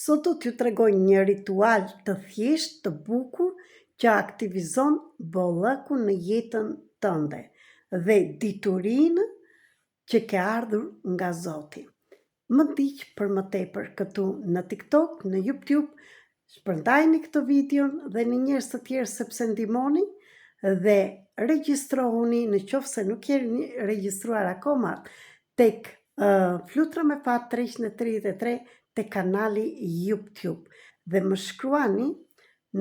Sot do t'ju tregoj një ritual të thjesht të bukur që aktivizon bollëkun në jetën tënde dhe diturinë që ke ardhur nga Zoti. Më ndiq për më tepër këtu në TikTok, në YouTube, shpërndajni këtë videon dhe në njerëz të tjerë sepse ndihmoni dhe regjistrohuni në qoftë se nuk jeni regjistruar akoma tek Flutra me Fat 333 te kanali YouTube dhe më shkruani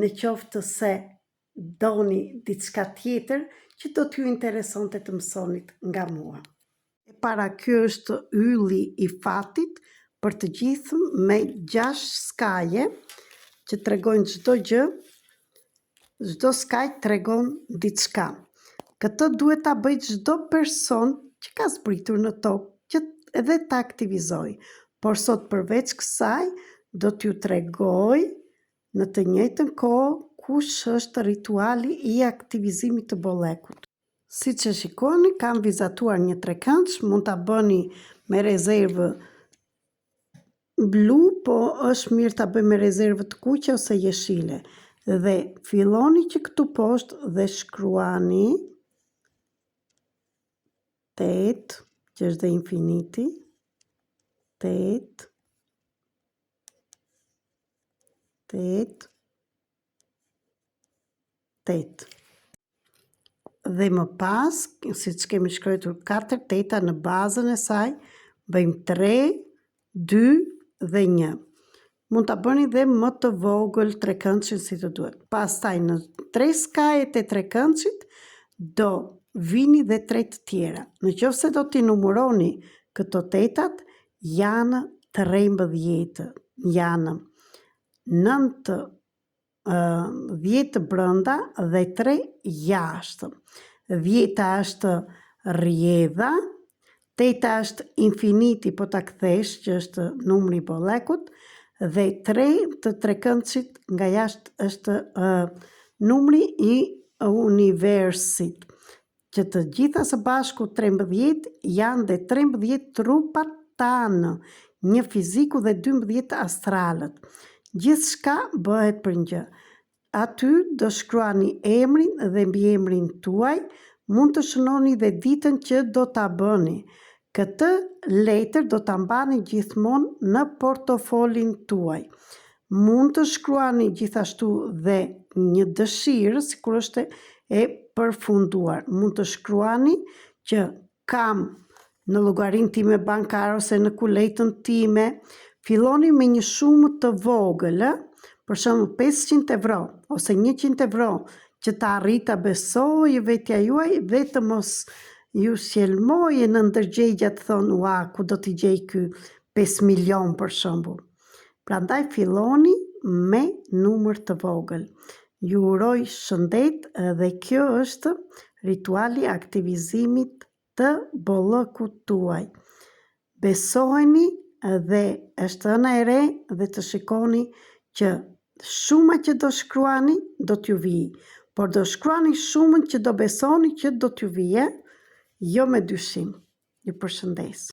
në qoftë se doni diçka tjetër që do t'ju interesonte të mësonit nga mua. E para, ky është ylli i fatit për të gjithë me 6 skaje që tregojnë çdo gjë, çdo skaj tregon diçka. Këtë duhet ta bëjë çdo person që ka zbritur në tokë, që edhe ta aktivizoj. Por sot përveç kësaj, do t'ju tregoj në të njëjtën kohë kush është rituali i aktivizimit të bollekut. Siç e shikoni, kam vizatuar një trekëndsh, mund ta bëni me rezervë blu, po është mirë ta bëjmë me rezervë të kuqe ose jeshile. Dhe filloni që këtu poshtë dhe shkruani 8, që është dhe infiniti, 8, 8, 8. Dhe më pas, si që kemi shkruar 4 teta në bazën e saj, bëjmë 3, 2 dhe 1. Mund ta bëni dhe më të vogël trekëndshin si të duhet. Pastaj në 3 skajet e trekëndshit do vini dhe 3 të tjera. Në qoftë se do t'i numëroni këto tetat, janë 13, janë 9 10 brënda dhe 3 jashtë. 10 është rjedha, 8 është infiniti, po ta kthesh që është numri i bollekut, dhe 3 të trekëndshit nga jashtë është numri i universit. Që të gjitha së bashku 13 janë dhe 13 trupat tanë, një fiziku dhe 12 astralët. Gjithçka bëhet për një gjë. Aty do shkruani emrin dhe mbiemrin tuaj, mund të shënoni dhe ditën që do ta bëni. Këtë letër do ta mbani gjithmonë në portofolin tuaj. Mund të shkruani gjithashtu dhe një dëshirë, sikur është e përfunduar. Mund të shkruani që kam në llogarinë time bankare ose në kuletën time. Filloni me një shumë të vogël, për shembull 500 euro ose 100 euro, që ta arrita besoj vetja juaj dhe të mos ju sjelmojë në ndërgjegja të thonë, ua, ku do t'i gjej ky 5 milion për shembull. Prandaj filloni me numër të vogël. Ju uroj shëndet dhe kjo është rituali aktivizimit të bollëkut tuaj. Besojeni dhe është ëna e re dhe të shikoni që shuma që do shkruani do t'ju vijë, por do shkruani shumën që do besoni që do t'ju vijë, jo me dyshim. Ju përshëndes.